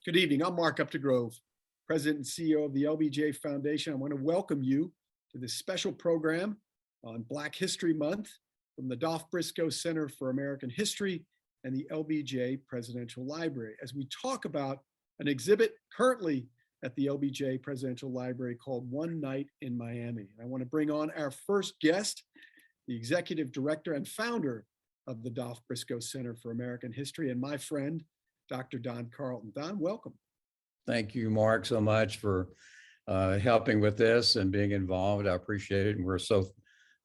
Good evening. I'm Mark Updegrove, President and CEO of the LBJ Foundation. I want to welcome you to this special program on Black History Month from the Briscoe Center for American History and the LBJ Presidential Library, as we talk about an exhibit currently at the LBJ Presidential Library called One Night in Miami. I want to bring on our first guest, the Executive Director and founder of the Briscoe Center for American History, and my friend, Dr. Don Carleton. Don, welcome. Thank you, Mark, so much for helping with this and being involved. I appreciate it. And we're so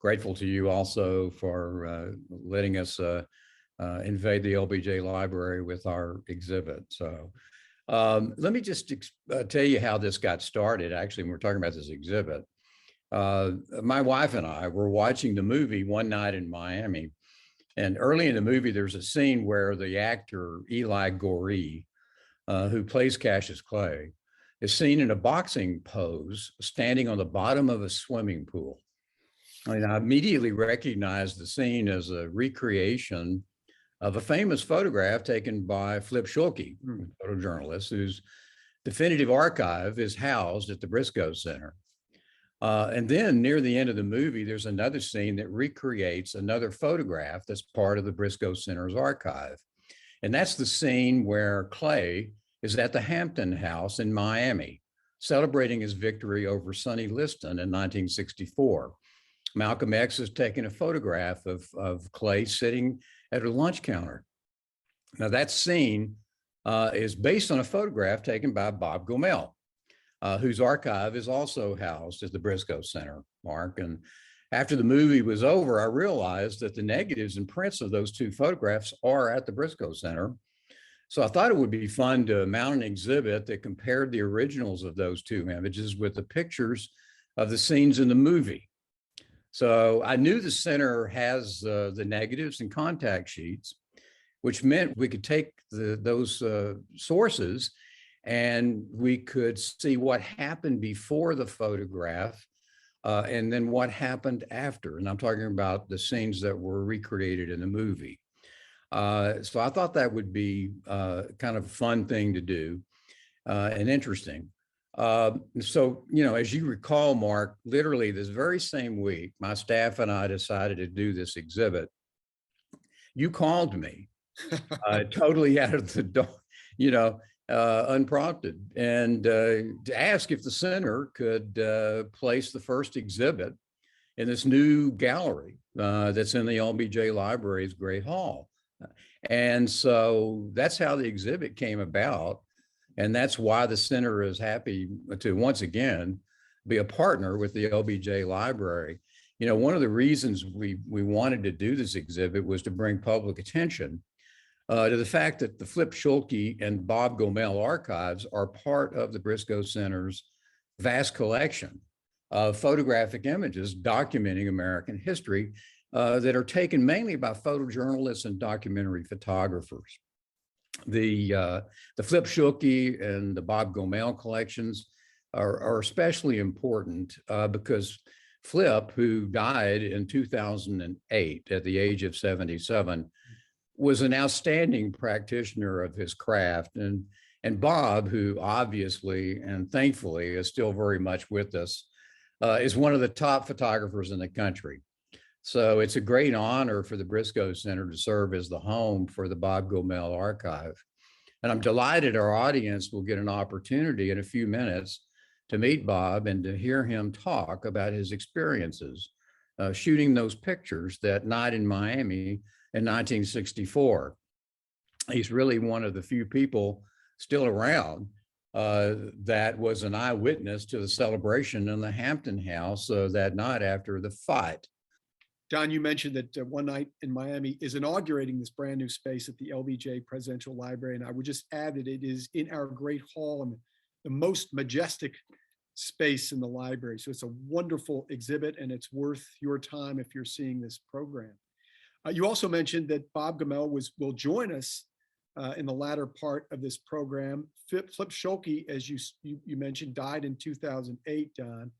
grateful to you also for letting us invade the LBJ Library with our exhibit. So let me just tell you how this got started. Actually, when we're talking about this exhibit, my wife and I were watching the movie One Night in Miami. And early in the movie, there's a scene where the actor Eli Goree, who plays Cassius Clay, is seen in a boxing pose, standing on the bottom of a swimming pool. I mean, I immediately recognized the scene as a recreation of a famous photograph taken by Flip Schulke, a photojournalist, whose definitive archive is housed at the Briscoe Center. And then near the end of the movie, there's another scene that recreates another photograph that's part of the Briscoe Center's archive. And that's the scene where Clay is at the Hampton House in Miami, celebrating his victory over Sonny Liston in 1964. Malcolm X has taken a photograph of Clay sitting at a lunch counter. Now that scene is based on a photograph taken by Bob Gomel, whose archive is also housed at the Briscoe Center, Mark. And after the movie was over, I realized that the negatives and prints of those two photographs are at the Briscoe Center. So I thought it would be fun to mount an exhibit that compared the originals of those two images with the pictures of the scenes in the movie. So I knew the center has the negatives and contact sheets, which meant we could take those sources and we could see what happened before the photograph and then what happened after. And I'm talking about the scenes that were recreated in the movie. So I thought that would be kind of a fun thing to do and interesting. So, you know, as you recall, Mark, literally this very same week, my staff and I decided to do this exhibit. You called me totally out of the door, you know, unprompted, and to ask if the center could place the first exhibit in this new gallery that's in the LBJ Library's Great Hall. And so that's how the exhibit came about. And that's why the center is happy to once again be a partner with the LBJ Library. You know, one of the reasons we wanted to do this exhibit was to bring public attention to the fact that the Flip Schulke and Bob Gomel archives are part of the Briscoe Center's vast collection of photographic images documenting American history that are taken mainly by photojournalists and documentary photographers. The Flip Schulke and the Bob Gomel collections are especially important because Flip, who died in 2008 at the age of 77, was an outstanding practitioner of his craft. And Bob, who obviously and thankfully is still very much with us, is one of the top photographers in the country. So it's a great honor for the Briscoe Center to serve as the home for the Bob Gomel archive. And I'm delighted our audience will get an opportunity in a few minutes to meet Bob and to hear him talk about his experiences shooting those pictures that night in Miami in 1964. He's really one of the few people still around that was an eyewitness to the celebration in the Hampton House that night after the fight. Don, you mentioned that One Night in Miami is inaugurating this brand new space at the LBJ Presidential Library. And I would just add that it is in our Great Hall and the most majestic space in the library. So it's a wonderful exhibit and it's worth your time if you're seeing this program. You also mentioned that Bob Gomel will join us in the latter part of this program. Flip Schulke, as you mentioned, died in 2008, Don.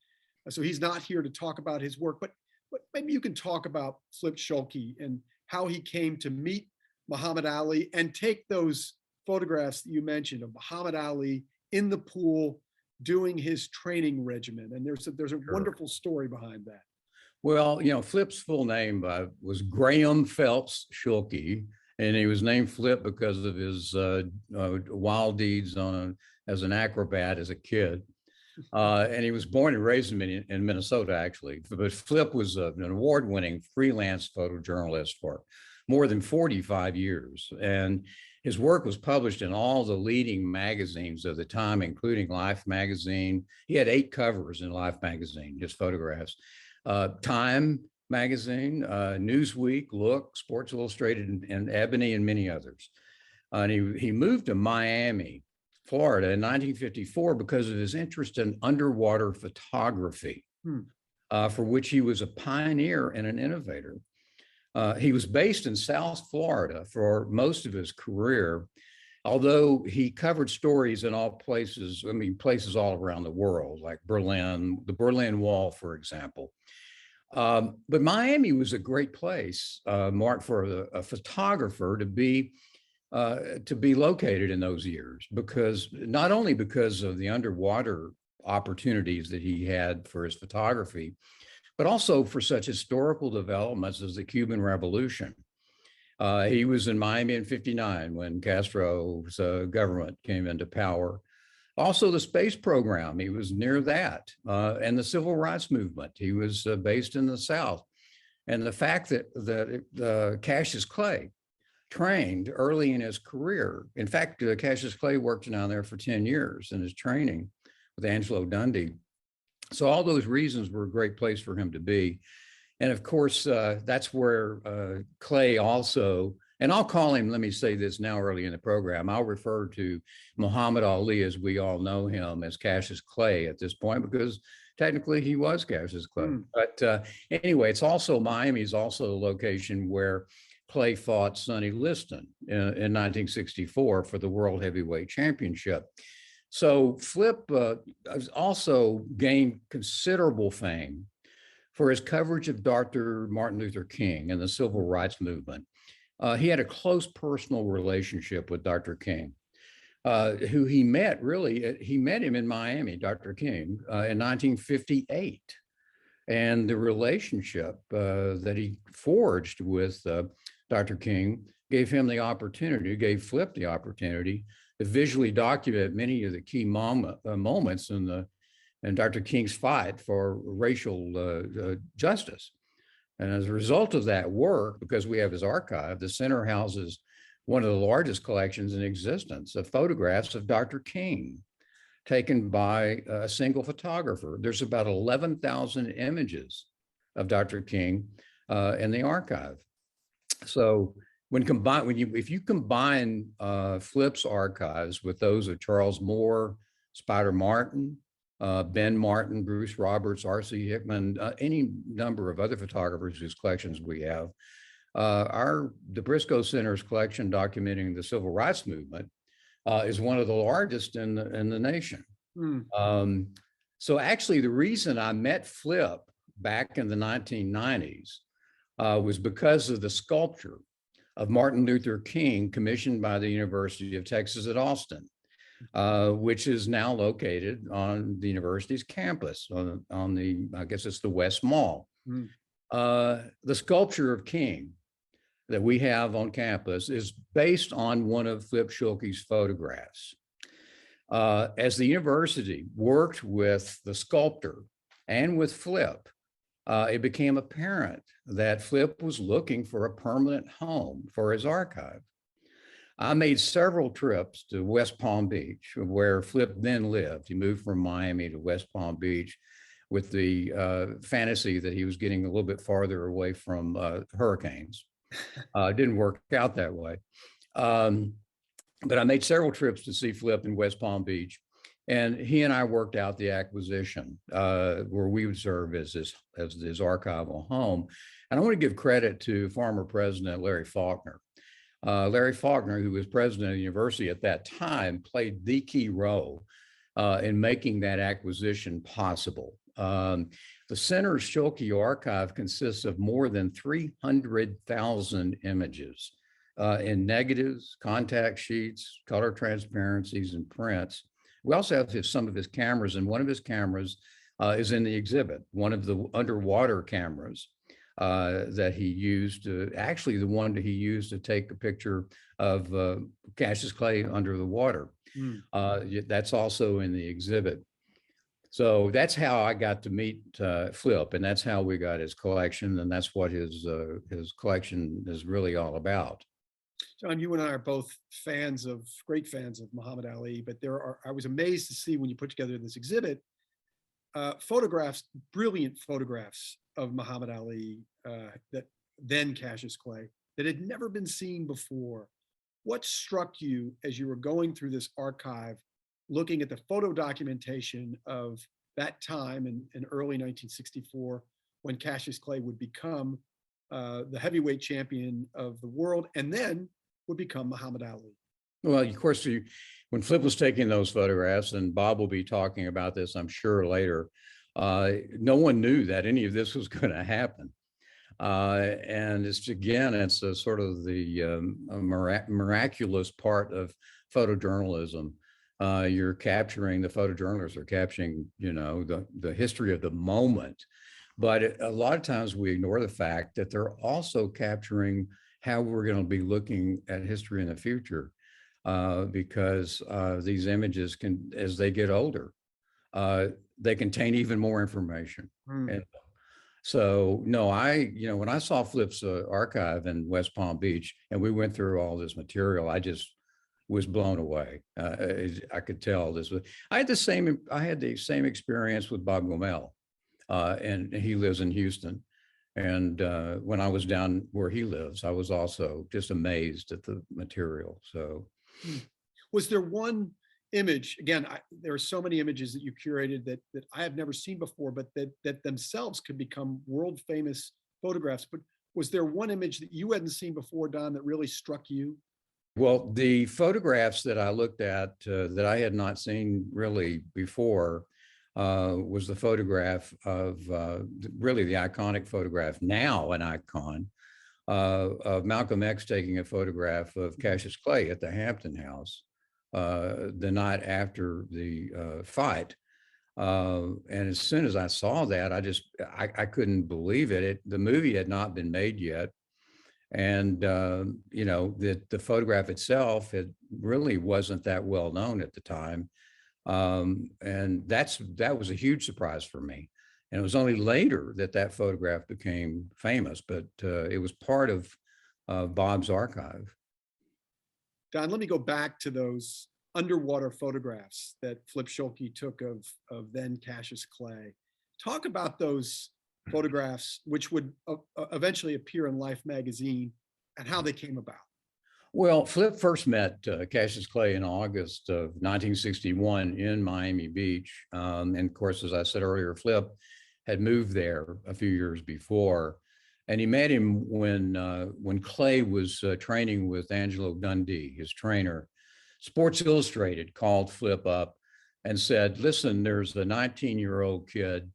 So he's not here to talk about his work, but maybe you can talk about Flip Schulke and how he came to meet Muhammad Ali and take those photographs that you mentioned of Muhammad Ali in the pool doing his training regimen. And there's a Sure. wonderful story behind that. Well, Flip's full name was Graham Phelps Schulke, and he was named Flip because of his wild deeds as an acrobat as a kid. And he was born and raised in Minnesota, actually. But Flip was an award-winning freelance photojournalist for more than 45 years. And his work was published in all the leading magazines of the time, including Life magazine. He had 8 covers in Life magazine, just photographs. Time magazine, Newsweek, Look, Sports Illustrated, and Ebony, and many others. And he moved to Miami, Florida in 1954 because of his interest in underwater photography, for which he was a pioneer and an innovator. He was based in South Florida for most of his career, although he covered stories in all places, places all around the world, like Berlin, the Berlin Wall, for example. But Miami was a great place, Mark, for a photographer to be located in those years, because not only because of the underwater opportunities that he had for his photography, but also for such historical developments as the Cuban Revolution. He was in Miami in '59 when Castro's government came into power. Also, the space program, he was near that, and the civil rights movement. He was based in the South. And the fact that Cassius Clay trained early in his career. In fact, Cassius Clay worked down there for 10 years in his training with Angelo Dundee. So all those reasons were a great place for him to be. And of course, that's where Clay also, and I'll call him, let me say this now early in the program, I'll refer to Muhammad Ali as we all know him as Cassius Clay at this point, because technically he was Cassius Clay. But anyway, Miami is also a location where Clay fought Sonny Liston in 1964 for the World Heavyweight Championship. So Flip also gained considerable fame for his coverage of Dr. Martin Luther King and the civil rights movement. He had a close personal relationship with Dr. King, who he met him in Miami, Dr. King, in 1958. And the relationship that he forged with Dr. King gave Flip the opportunity to visually document many of the key moments in Dr. King's fight for racial justice. And as a result of that work, because we have his archive, the center houses one of the largest collections in existence of photographs of Dr. King taken by a single photographer. There's about 11,000 images of Dr. King in the archive. So if you combine Flip's archives with those of Charles Moore, Spider Martin, Ben Martin, Bruce Roberts, R.C. Hickman, any number of other photographers whose collections we have, the Briscoe Center's collection documenting the civil rights movement is one of the largest in the nation. So actually, the reason I met Flip back in the 1990s was because of the sculpture of Martin Luther King commissioned by the University of Texas at Austin, which is now located on the university's campus on the, I guess it's the West Mall. The sculpture of King that we have on campus is based on one of Flip Schulke's photographs. As the university worked with the sculptor and with Flip, it became apparent that Flip was looking for a permanent home for his archive. I made several trips to West Palm Beach, where Flip then lived. He moved from Miami to West Palm Beach with the fantasy that he was getting a little bit farther away from hurricanes. It didn't work out that way. But I made several trips to see Flip in West Palm Beach, and he and I worked out the acquisition where we would serve as his archival home. And I want to give credit to former President Larry Faulkner. Larry Faulkner, who was president of the university at that time, played the key role in making that acquisition possible. The center's Shulkey archive consists of more than 300,000 images in negatives, contact sheets, color transparencies, and prints. We also have some of his cameras, and one of his cameras is in the exhibit, one of the underwater cameras that he used, actually the one that he used to take a picture of Cassius Clay under the water. That's also in the exhibit. So that's how I got to meet Flip, and that's how we got his collection, and that's what his collection is really all about. John, you and I are both great fans of Muhammad Ali, but I was amazed to see when you put together this exhibit, photographs, brilliant photographs of Muhammad Ali, that then Cassius Clay, that had never been seen before. What struck you as you were going through this archive, looking at the photo documentation of that time in early 1964, when Cassius Clay would become the heavyweight champion of the world, and then would become Muhammad Ali? Well, of course, when Flip was taking those photographs, and Bob will be talking about this, I'm sure, later, no one knew that any of this was going to happen. And it's a sort of the miraculous part of photojournalism. You're capturing, the photojournalists are capturing, the history of the moment. But a lot of times we ignore the fact that they're also capturing how we're going to be looking at history in the future, because these images can, as they get older, they contain even more information. And so, no, when I saw Flip's archive in West Palm Beach, and we went through all this material, I just was blown away. I could tell I had the same experience with Bob Gomel, and he lives in Houston. And when I was down where he lives, I was also just amazed at the material. So, was there one image? Again, there are so many images that you curated that I have never seen before, but that themselves could become world famous photographs. But was there one image that you hadn't seen before, Don, that really struck you? Well, the photographs that I looked at that I had not seen really before was the photograph of really the iconic photograph, now an icon, of Malcolm X taking a photograph of Cassius Clay at the Hampton House the night after the fight. And as soon as I saw that, I couldn't believe it. The movie had not been made yet. And, the photograph itself, it really wasn't that well known at the time. And that was a huge surprise for me. And it was only later that photograph became famous, but it was part of Bob's archive. Don, let me go back to those underwater photographs that Flip Schulke took of then Cassius Clay. Talk about those photographs, which would eventually appear in Life magazine, and how they came about. Well, Flip first met Cassius Clay in August of 1961 in Miami Beach. And of course, as I said earlier, Flip had moved there a few years before. And he met him when Clay was training with Angelo Dundee, his trainer. Sports Illustrated called Flip up and said, listen, there's a 19-year-old kid,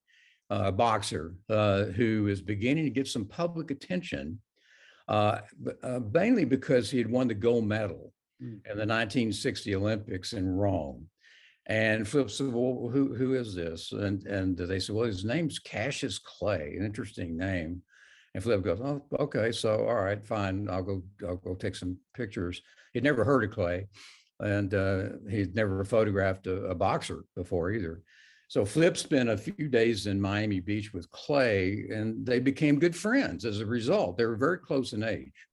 boxer, who is beginning to get some public attention, mainly because he had won the gold medal in the 1960 Olympics in Rome. And Flip said, well, who is this? And they said, well, his name's Cassius Clay, an interesting name. And Flip goes, oh, okay, so all right, fine, I'll go take some pictures. He'd never heard of Clay, and he'd never photographed a boxer before either. So Flip spent a few days in Miami Beach with Clay, and they became good friends as a result. They were very close in age.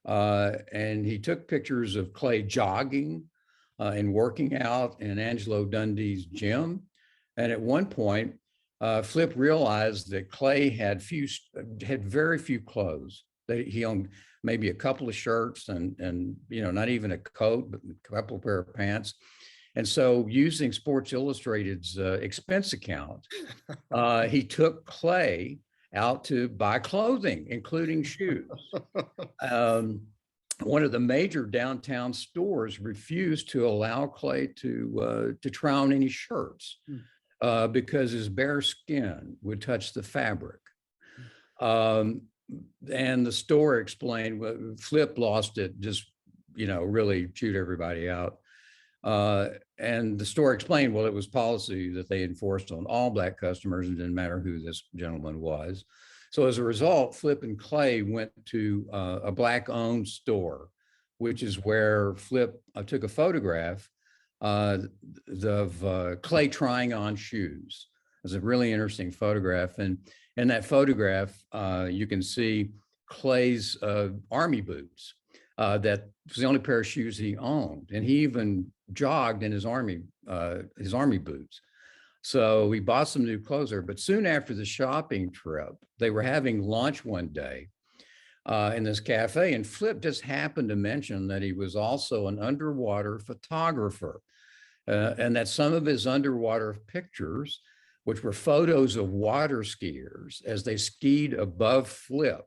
And he took pictures of Clay jogging and working out in Angelo Dundee's gym. And at one point, Flip realized that Clay had very few clothes. He owned maybe a couple of shirts and not even a coat, but a couple of pair of pants. And so, using Sports Illustrated's expense account, he took Clay out to buy clothing, including shoes. One of the major downtown stores refused to allow Clay to try on any shirts because his bare skin would touch the fabric. and the store explained, Flip lost it, just, really chewed everybody out. And the store explained, well, it was policy that they enforced on all Black customers, and didn't matter who this gentleman was. So as a result, Flip and Clay went to a Black-owned store, which is where Flip took a photograph of Clay trying on shoes. It's a really interesting photograph. And in that photograph, you can see Clay's army boots. That was the only pair of shoes he owned. And he even jogged in his army boots. So we bought some new clothes there. But soon after the shopping trip, they were having lunch one day in this cafe, and Flip just happened to mention that he was also an underwater photographer, and that some of his underwater pictures, which were photos of water skiers as they skied above Flip,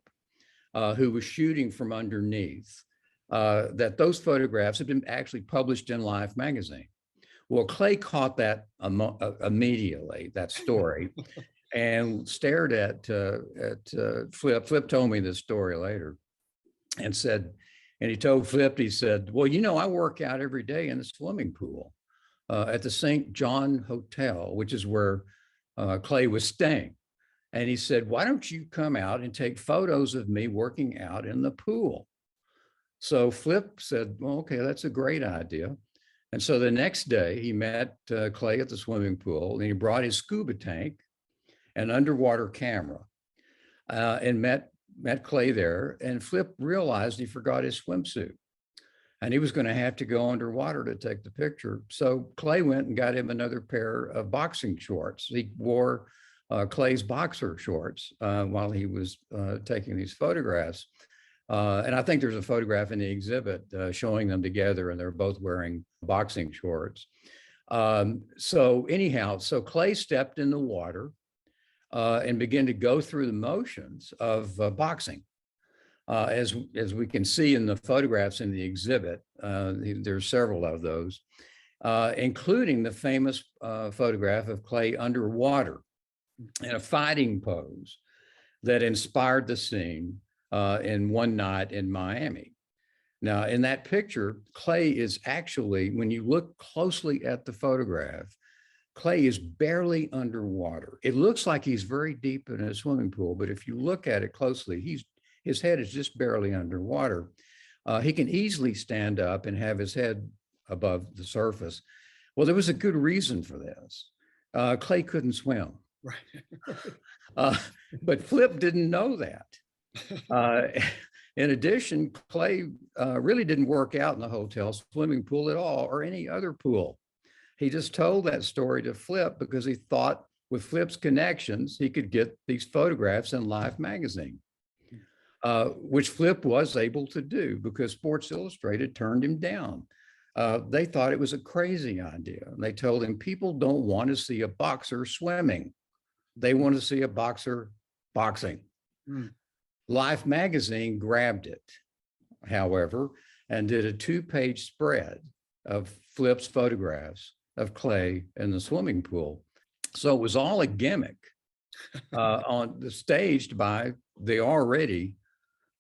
who was shooting from underneath, that those photographs had been actually published in Life magazine. Well, Clay caught that immediately, that story, and stared at Flip. Flip told me this story later, and he told Flip, he said, well, I work out every day in the swimming pool at the St. John Hotel, which is where Clay was staying. And he said, why don't you come out and take photos of me working out in the pool? So Flip said, well, okay, that's a great idea. And so the next day he met Clay at the swimming pool, and he brought his scuba tank, an underwater camera, and met Clay there. And Flip realized he forgot his swimsuit, and he was going to have to go underwater to take the picture. So Clay went and got him another pair of boxing shorts. He wore Clay's boxer shorts while he was taking these photographs. And I think there's a photograph in the exhibit showing them together, and they're both wearing boxing shorts. So Clay stepped in the water and began to go through the motions of boxing. As we can see in the photographs in the exhibit, there's several of those, including the famous photograph of Clay underwater in a fighting pose that inspired the scene in One Night in Miami. Now, in that picture, Clay is actually, when you look closely at the photograph, Clay is barely underwater. It looks like he's very deep in a swimming pool, but if you look at it closely, his head is just barely underwater. He can easily stand up and have his head above the surface. Well, there was a good reason for this. Clay couldn't swim. Right. But Flip didn't know that. In addition, Clay really didn't work out in the hotel swimming pool at all, or any other pool. He just told that story to Flip because he thought with Flip's connections, he could get these photographs in Life magazine, which Flip was able to do because Sports Illustrated turned him down. They thought it was a crazy idea. And they told him, people don't want to see a boxer swimming. They want to see a boxer boxing. Mm. Life magazine grabbed it, however, and did a 2-page spread of Flip's photographs of Clay in the swimming pool. So it was all a gimmick staged by the already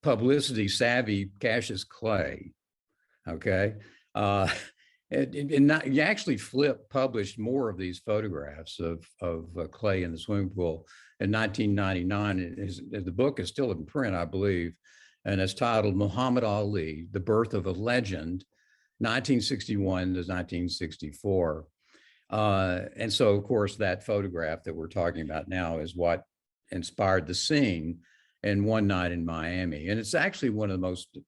publicity savvy Cassius Clay. Okay. Actually, Flip published more of these photographs of Clay in the swimming pool in 1999. The book is still in print, I believe, and it's titled Muhammad Ali, The Birth of a Legend, 1961 to 1964. And so, of course, that photograph that we're talking about now is what inspired the scene in One Night in Miami. And it's actually one of the most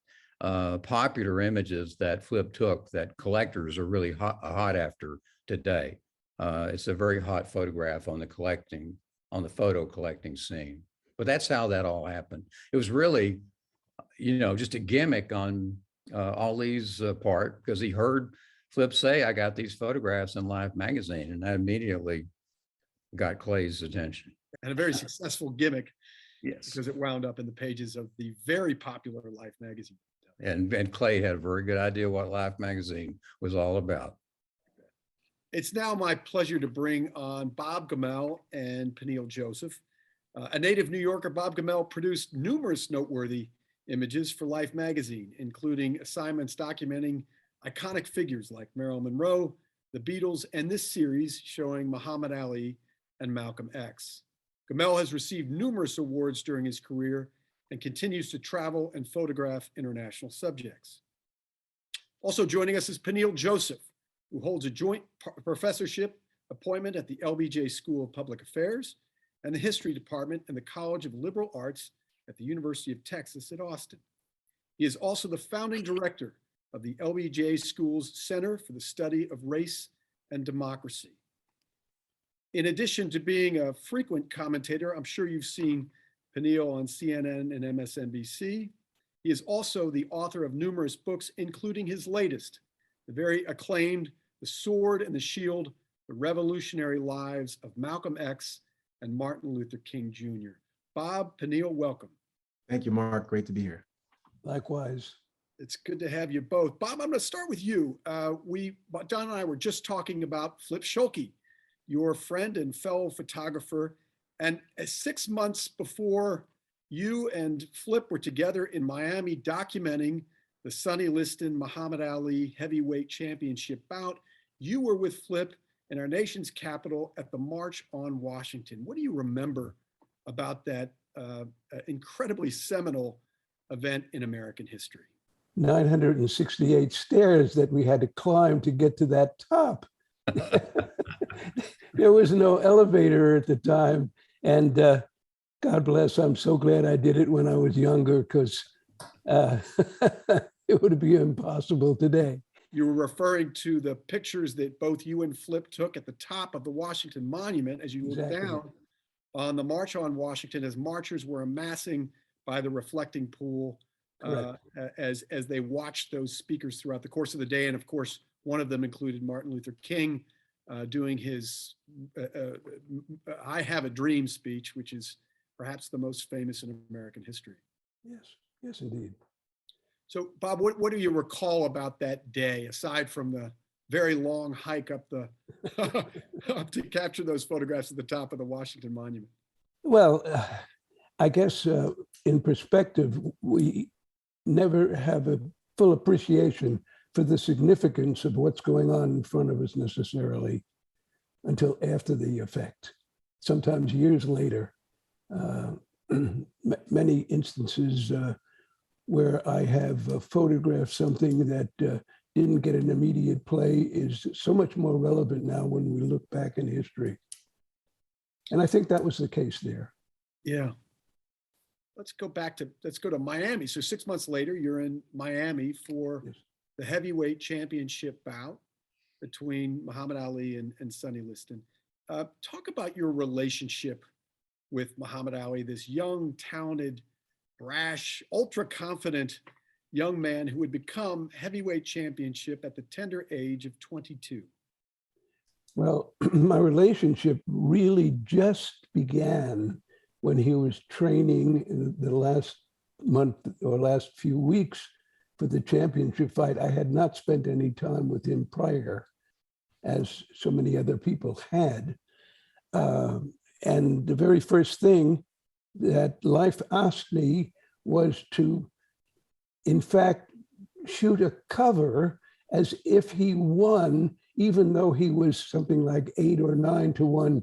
popular images that Flip took that collectors are really hot after today. It's a very hot photograph on the photo collecting scene. But that's how that all happened. It was really, just a gimmick on Ali's part, because he heard Flip say, I got these photographs in Life magazine, and that immediately got Clay's attention. And a very successful gimmick. Yes. Because it wound up in the pages of the very popular Life magazine. And Clay had a very good idea what Life magazine was all about. It's now my pleasure to bring on Bob Gomel and Peniel Joseph. A native New Yorker, Bob Gomel produced numerous noteworthy images for Life magazine, including assignments documenting iconic figures like Marilyn Monroe, the Beatles, and this series showing Muhammad Ali and Malcolm X. Gomel has received numerous awards during his career and continues to travel and photograph international subjects. Also joining us is Peniel Joseph, who holds a joint professorship appointment at the LBJ School of Public Affairs and the History Department in the College of Liberal Arts at the University of Texas at Austin. He is also the founding director of the LBJ School's Center for the Study of Race and Democracy. In addition to being a frequent commentator, I'm sure you've seen Peniel on CNN and MSNBC. He is also the author of numerous books, including his latest, the very acclaimed The Sword and the Shield, The Revolutionary Lives of Malcolm X and Martin Luther King Jr. Bob, Peniel, welcome. Thank you, Mark. Great to be here. Likewise. It's good to have you both. Bob, I'm going to start with you. Don and I were just talking about Flip Schulke, your friend and fellow photographer. And 6 months before you and Flip were together in Miami documenting the Sonny Liston Muhammad Ali heavyweight championship bout, you were with Flip in our nation's capital at the March on Washington. What do you remember about that incredibly seminal event in American history? 968 stairs that we had to climb to get to that top. There was no elevator at the time. And God bless, I'm so glad I did it when I was younger, because it would be impossible today. You were referring to the pictures that both you and Flip took at the top of the Washington Monument as you looked down on the March on Washington, as marchers were amassing by the reflecting pool as they watched those speakers throughout the course of the day. And of course, one of them included Martin Luther King doing his I Have a Dream speech, which is perhaps the most famous in American history. Yes, yes, indeed. So Bob, what do you recall about that day, aside from the very long hike up up to capture those photographs at the top of the Washington Monument? Well, I guess in perspective, we never have a full appreciation for the significance of what's going on in front of us necessarily until after the effect. Sometimes years later, many instances where I have photographed something that didn't get an immediate play is so much more relevant now when we look back in history. And I think that was the case there. Yeah. Let's go to Miami. So 6 months later, you're in Miami for the heavyweight championship bout between Muhammad Ali and Sonny Liston. Talk about your relationship with Muhammad Ali, this young, talented, brash, ultra-confident young man who would become heavyweight championship at the tender age of 22. Well, my relationship really just began when he was training in the last month or last few weeks for the championship fight. I had not spent any time with him prior, as so many other people had. And the very first thing that life asked me was to, in fact, shoot a cover as if he won, even though he was something like 8 or 9 to 1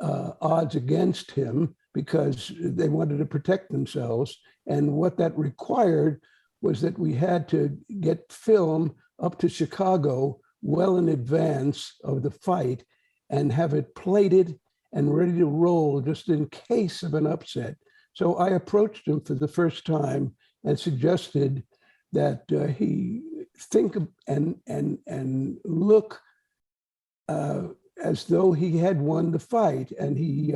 odds against him, because they wanted to protect themselves. And what that required was that we had to get film up to Chicago well in advance of the fight and have it plated and ready to roll just in case of an upset. So I approached him for the first time and suggested that he think and look as though he had won the fight. And he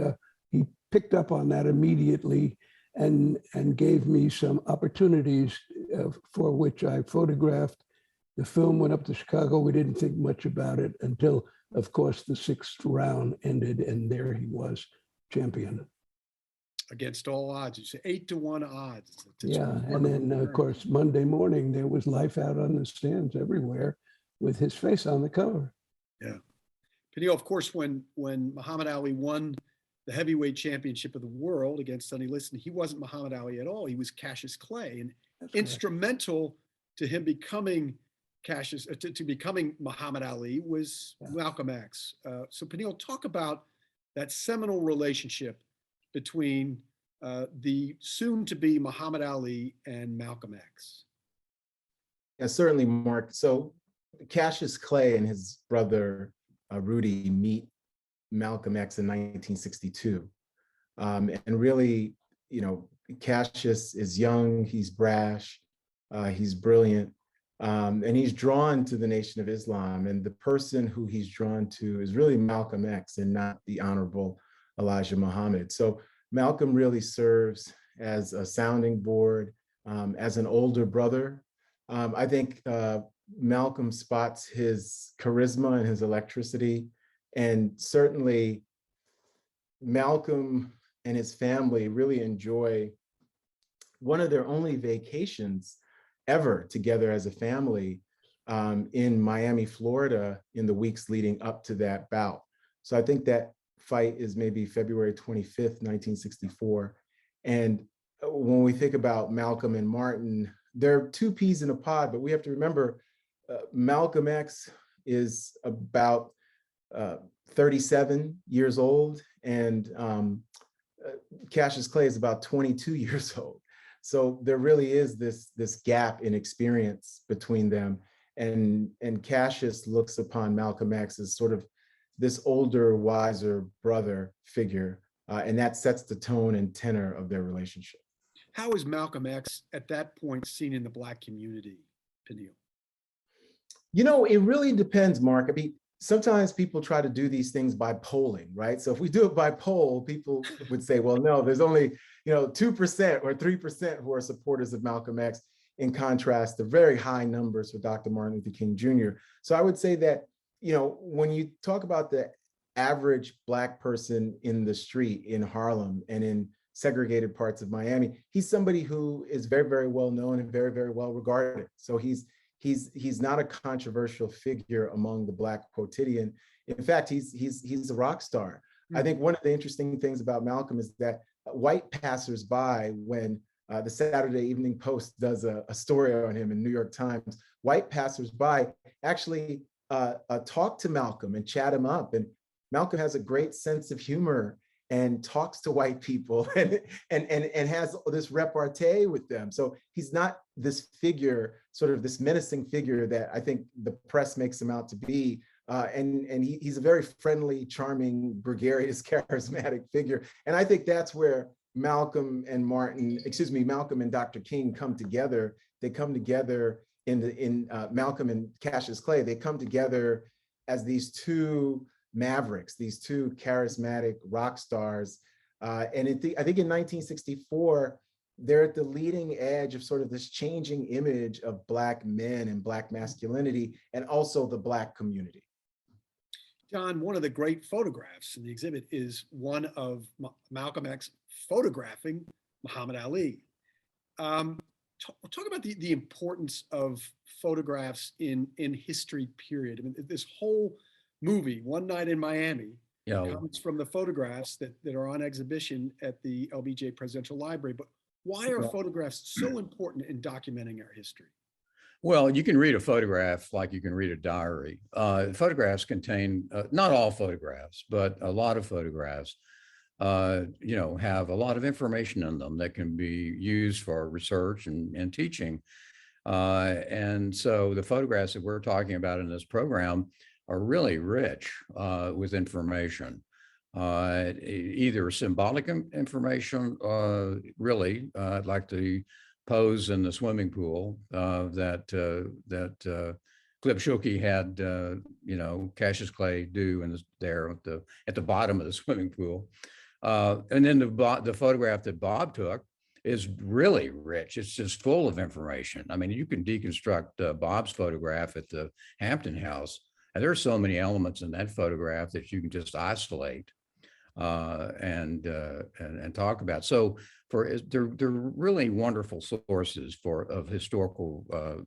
picked up on that immediately and gave me some opportunities for which I photographed. The film went up to Chicago. We didn't think much about it until, of course, the 6th round ended, and there he was, champion. Against all odds, you say 8 to 1 odds. Yeah, and then of course, Monday morning, there was life out on the stands everywhere with his face on the cover. Yeah. Peniel, of course, when Muhammad Ali won the heavyweight championship of the world against Sonny Liston, he wasn't Muhammad Ali at all. He was Cassius Clay, and That's correct. instrumental to him becoming Cassius, to becoming Muhammad Ali was Malcolm X. So Peniel, talk about that seminal relationship between the soon-to-be Muhammad Ali and Malcolm X. Yeah, certainly, Mark. So Cassius Clay and his brother Rudy meet Malcolm X in 1962. And really, Cassius is young, he's brash, he's brilliant, and he's drawn to the Nation of Islam. And the person who he's drawn to is really Malcolm X and not the Honorable Elijah Muhammad. So Malcolm really serves as a sounding board, as an older brother. I think Malcolm spots his charisma and his electricity, and certainly Malcolm and his family really enjoy one of their only vacations ever together as a family in Miami, Florida, in the weeks leading up to that bout. So I think that fight is maybe February 25th, 1964. And when we think about Malcolm and Martin, they're two peas in a pod, but we have to remember Malcolm X is about 37 years old, and Cassius Clay is about 22 years old. So there really is this gap in experience between them. And Cassius looks upon Malcolm X as sort of this older, wiser brother figure. And that sets the tone and tenor of their relationship. How is Malcolm X at that point seen in the Black community, Peniel? It really depends, Mark. I mean, sometimes people try to do these things by polling, right? So if we do it by poll, people would say, well, no, there's only 2% or 3% who are supporters of Malcolm X, in contrast to very high numbers for Dr. Martin Luther King Jr. So I would say that, when you talk about the average Black person in the street in Harlem and in segregated parts of Miami, he's somebody who is very, very well known and very, very well regarded. So he's not a controversial figure among the Black quotidian. In fact, he's a rock star. I think one of the interesting things about Malcolm is that white passersby, when the Saturday Evening Post does a story on him in New York Times, white passersby actually talk to Malcolm and chat him up. And Malcolm has a great sense of humor and talks to white people and has this repartee with them. So he's not this figure, sort of this menacing figure that I think the press makes him out to be. And he's a very friendly, charming, gregarious, charismatic figure. And I think that's where Malcolm and Dr. King come together. They come together in Malcolm and Cassius Clay. They come together as these two mavericks, these two charismatic rock stars. And I think in 1964, they're at the leading edge of sort of this changing image of Black men and Black masculinity, and also the Black community. Don, one of the great photographs in the exhibit is one of Malcolm X photographing Muhammad Ali. Talk about the importance of photographs in history period. I mean, this whole movie, One Night in Miami, comes from the photographs that are on exhibition at the LBJ Presidential Library. But why are photographs so important in documenting our history? Well, you can read a photograph like you can read a diary. Photographs contain, not all photographs, but a lot of photographs, have a lot of information in them that can be used for research and teaching. And so the photographs that we're talking about in this program are really rich with information, either symbolic information, really, like the pose in the swimming pool that Clip Schulke had, Cassius Clay do there at the bottom of the swimming pool. And then the photograph that Bob took is really rich. It's just full of information. I mean, you can deconstruct Bob's photograph at the Hampton House, and there are so many elements in that photograph that you can just isolate and talk about. So they're really wonderful sources of historical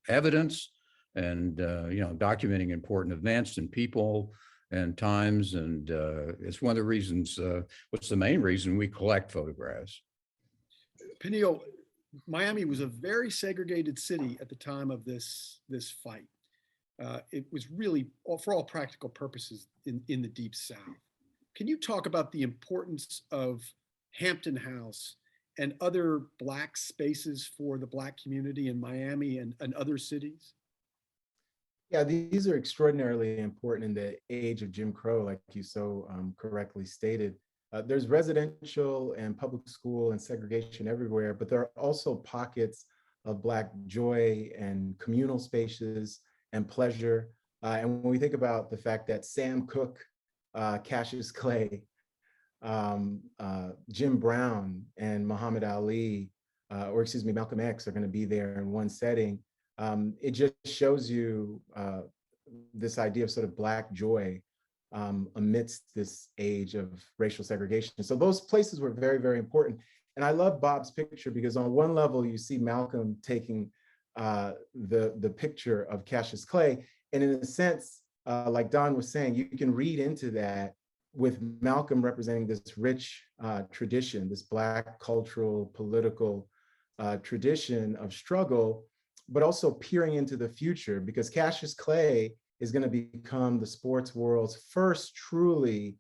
evidence and documenting important events and people and times. And it's one of the reasons, what's the main reason we collect photographs. Peniel, Miami was a very segregated city at the time of this fight. It was really, for all practical purposes, in the Deep South. Can you talk about the importance of Hampton House and other Black spaces for the Black community in Miami and other cities? Yeah, these are extraordinarily important in the age of Jim Crow, like you so correctly stated. There's residential and public school and segregation everywhere, but there are also pockets of Black joy and communal spaces and pleasure. And when we think about the fact that Sam Cooke, Cassius Clay, Jim Brown, and Muhammad Ali, Malcolm X are going to be there in one setting, it just shows you this idea of sort of Black joy amidst this age of racial segregation. So those places were very, very important. And I love Bob's picture because on one level, you see Malcolm taking the picture of Cassius Clay. And in a sense, like Don was saying, you can read into that with Malcolm representing this rich tradition, this Black cultural, political tradition of struggle, but also peering into the future, because Cassius Clay is going to become the sports world's first truly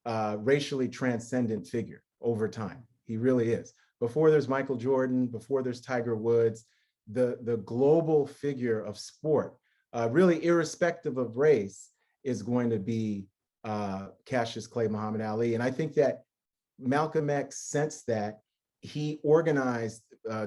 racially transcendent figure over time. He really is. Before there's Michael Jordan, before there's Tiger Woods, the global figure of sport, really irrespective of race, is going to be Cassius Clay, Muhammad Ali. And I think that Malcolm X sensed that. He organized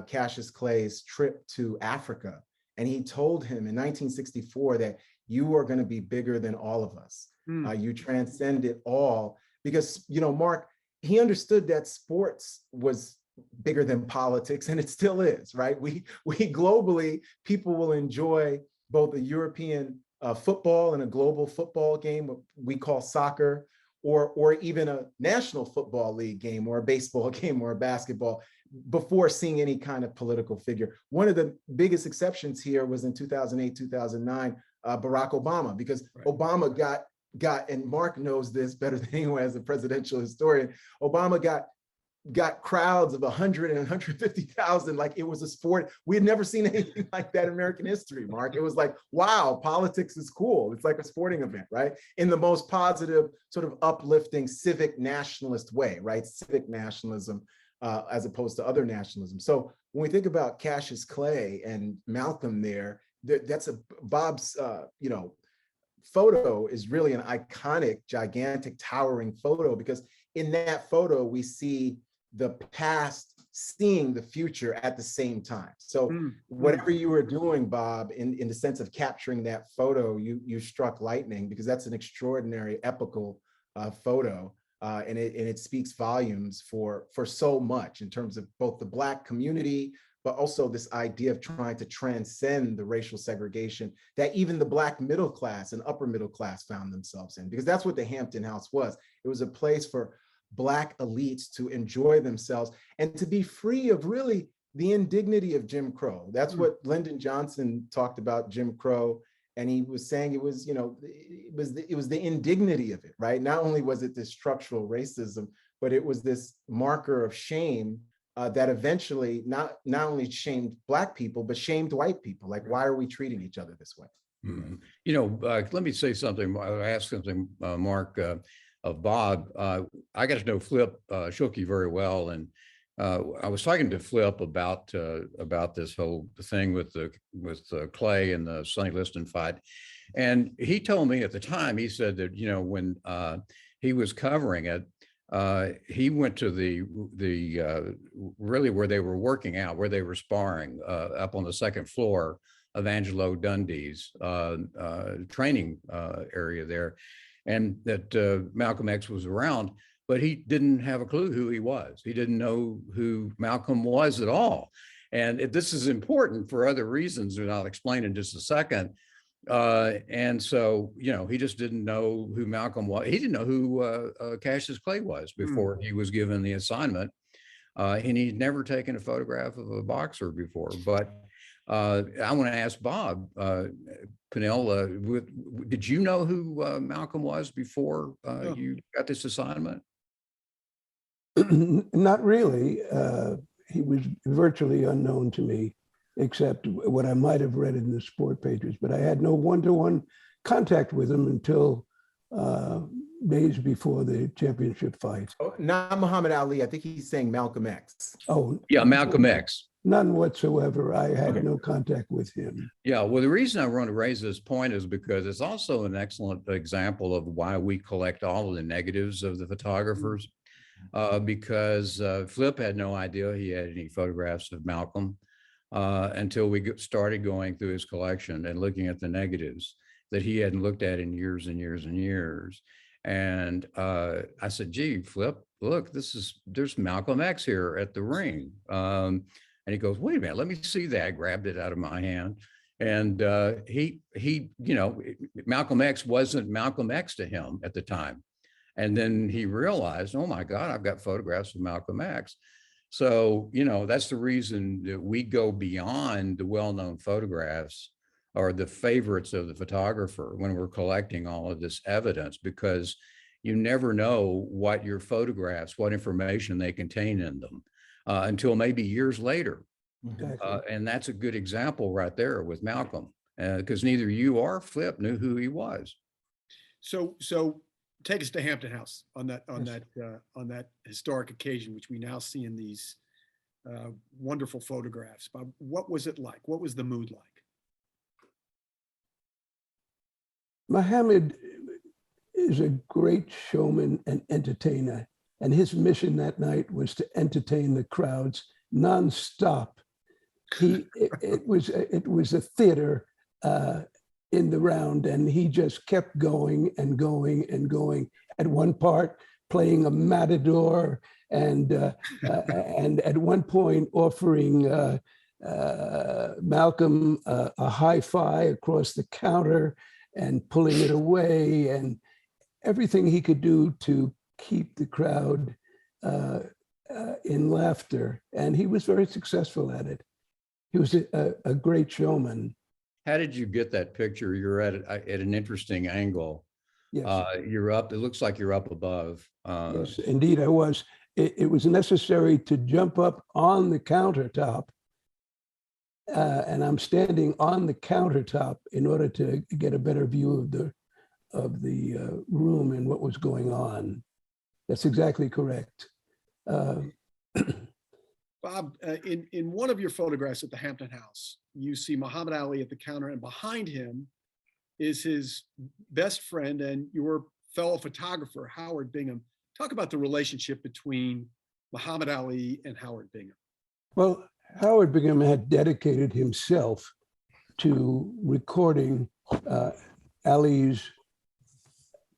Cassius Clay's trip to Africa. And he told him in 1964 that you are going to be bigger than all of us. You transcend it all. Because, you know, Mark, he understood that sports was bigger than politics, and it still is, right? We globally, people will enjoy both a European football and a global football game, what we call soccer, or even a national football league game, or a baseball game, or a basketball, before seeing any kind of political figure. One of the biggest exceptions here was in 2008, 2009, Barack Obama, because Obama got, and Mark knows this better than anyone as a presidential historian, Obama got crowds of 100 and 150,000, like it was a sport. We had never seen anything like that in American history, Mark. It was like, wow, politics is cool. It's like a sporting event, right? In the most positive, sort of uplifting, civic nationalist way, right? Civic nationalism as opposed to other nationalism. So when we think about Cassius Clay and Malcolm there, that's Bob's, photo is really an iconic, gigantic, towering photo, because in that photo, we see the past seeing the future at the same time. So whatever you were doing, Bob, in the sense of capturing that photo, you struck lightning, because that's an extraordinary epical photo. And it speaks volumes for so much in terms of both the Black community, but also this idea of trying to transcend the racial segregation that even the Black middle class and upper middle class found themselves in, because that's what the Hampton House was. It was a place for Black elites to enjoy themselves and to be free of really the indignity of Jim Crow. That's what Lyndon Johnson talked about Jim Crow. And he was saying it was, it was the indignity of it, right? Not only was it this structural racism, but it was this marker of shame that eventually not only shamed Black people, but shamed white people. Like, why are we treating each other this way? Let me say something. I asked something, Mark, of Bob. I got to know Flip Schulke very well, and I was talking to Flip about this whole thing with Clay and the Sonny Liston fight, and he told me at the time, he said that when he was covering it, he went to the really where they were working out, where they were sparring, up on the second floor of Angelo Dundee's training area there, and that Malcolm X was around, but he didn't have a clue who he was. He didn't know who Malcolm was at all. And this is important for other reasons that I'll explain in just a second. And so, he just didn't know who Malcolm was. He didn't know who Cassius Clay was before he was given the assignment. And he'd never taken a photograph of a boxer before. But I want to ask Bob, Peniel, did you know who Malcolm was before No. you got this assignment? Not really. He was virtually unknown to me, except what I might have read in the sport pages, but I had no one-to-one contact with him until days before the championship fight. Oh, not Muhammad Ali. I think he's saying Malcolm X. Oh, Yeah, Malcolm X. none whatsoever. I had Okay. no contact with him. Yeah, well, the reason I want to raise this point is because it's also an excellent example of why we collect all of the negatives of the photographers. Because Flip had no idea he had any photographs of Malcolm until we started going through his collection and looking at the negatives that he hadn't looked at in years and years and years. And I said, gee, Flip, look, there's Malcolm X here at the ring. And he goes, wait a minute, let me see that. I grabbed it out of my hand. And he, Malcolm X wasn't Malcolm X to him at the time. And then he realized, oh my God, I've got photographs of Malcolm X. So, that's the reason that we go beyond the well-known photographs or the favorites of the photographer when we're collecting all of this evidence, because you never know what your photographs, what information they contain in them until maybe years later. Exactly. And that's a good example right there with Malcolm, because neither you or Flip knew who he was. So take us to Hampton House on that historic occasion, which we now see in these wonderful photographs. Bob, what was it like? What was the mood like? Muhammad is a great showman and entertainer, and his mission that night was to entertain the crowds nonstop. It was a theater in the round, and he just kept going and going and going. At one part, playing a matador, and at one point offering Malcolm a high-fi across the counter and pulling it away, and everything he could do to keep the crowd in laughter. And he was very successful at it. He was a great showman. How did you get that picture? You're at an interesting angle. Yes. You're up, it looks like you're up above. Yes, indeed I was. It was necessary to jump up on the countertop, and I'm standing on the countertop in order to get a better view of the room and what was going on. That's exactly correct. Bob, in one of your photographs at the Hampton House, you see Muhammad Ali at the counter, and behind him is his best friend and your fellow photographer, Howard Bingham. Talk about the relationship between Muhammad Ali and Howard Bingham. Well, Howard Bingham had dedicated himself to recording Ali's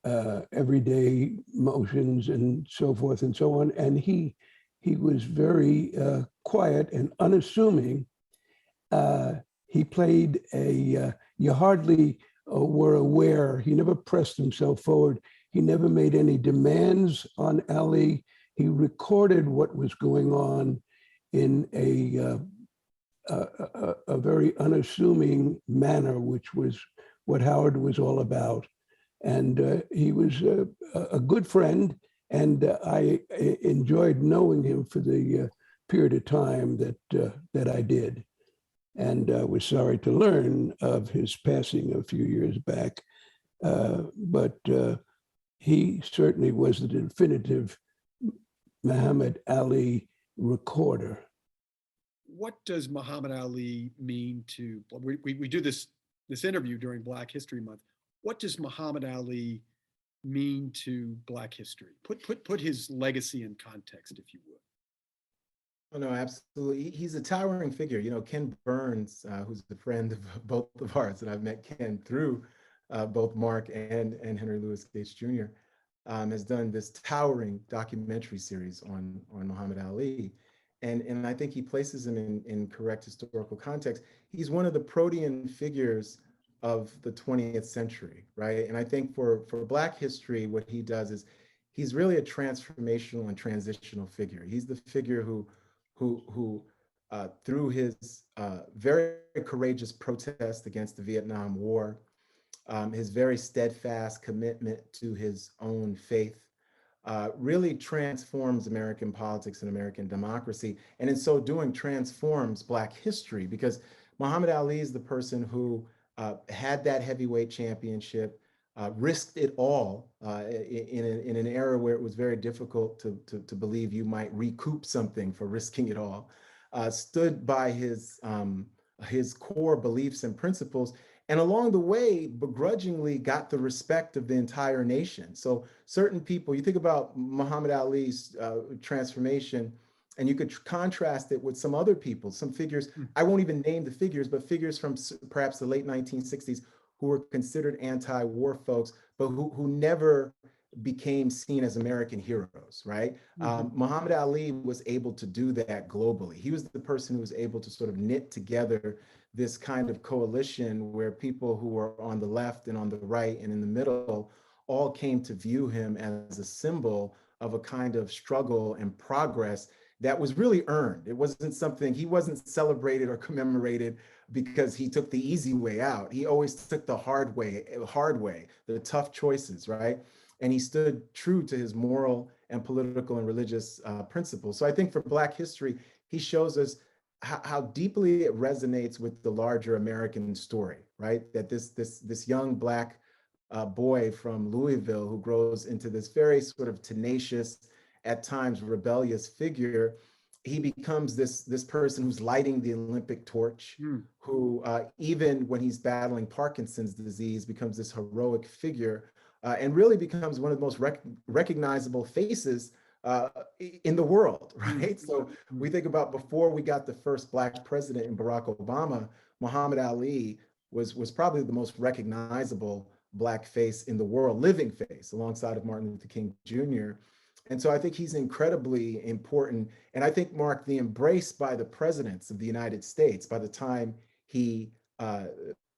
everyday motions and so forth and so on. And he was very quiet and unassuming. He played you hardly were aware. He never pressed himself forward. He never made any demands on Ali. He recorded what was going on in a very unassuming manner, which was what Howard was all about. And he was a good friend, and I enjoyed knowing him for the period of time that I did. And was sorry to learn of his passing a few years back. But he certainly was the definitive Muhammad Ali recorder. What does Muhammad Ali mean to, we do this interview during Black History Month. What does Muhammad Ali mean to Black history? Put his legacy in context, if you would. Oh, no, absolutely. He's a towering figure. Ken Burns, who's a friend of both of ours, and I've met Ken through both Mark and Henry Louis Gates Jr., has done this towering documentary series on Muhammad Ali. And I think he places him in correct historical context. He's one of the protean figures of the 20th century, right? And I think for Black history, what he does is he's really a transformational and transitional figure. He's the figure who through his very courageous protest against the Vietnam War, his very steadfast commitment to his own faith, really transforms American politics and American democracy. And in so doing, transforms Black history, because Muhammad Ali is the person who had that heavyweight championship, risked it all in an era where it was very difficult to believe you might recoup something for risking it all, stood by his core beliefs and principles, and along the way, begrudgingly got the respect of the entire nation. So certain people, you think about Muhammad Ali's transformation, and you could contrast it with some other people, some figures, I won't even name the figures, but figures from perhaps the late 1960s who were considered anti-war folks, but who never became seen as American heroes, right? Muhammad Ali was able to do that globally. He was the person who was able to sort of knit together this kind of coalition where people who were on the left and on the right and in the middle all came to view him as a symbol of a kind of struggle and progress that was really earned. It wasn't something, he wasn't celebrated or commemorated because he took the easy way out. He always took the hard way, the tough choices, right? And he stood true to his moral and political and religious principles. So I think for Black history, he shows us how deeply it resonates with the larger American story, right? That this young Black boy from Louisville who grows into this very sort of tenacious, at times rebellious figure, he becomes this person who's lighting the Olympic torch, who even when he's battling Parkinson's disease, becomes this heroic figure, and really becomes one of the most recognizable faces in the world, right? So we think about before we got the first Black president in Barack Obama, Muhammad Ali was probably the most recognizable Black face in the world, living face, alongside of Martin Luther King Jr. And so I think he's incredibly important. And I think, Mark, the embrace by the presidents of the United States by the time he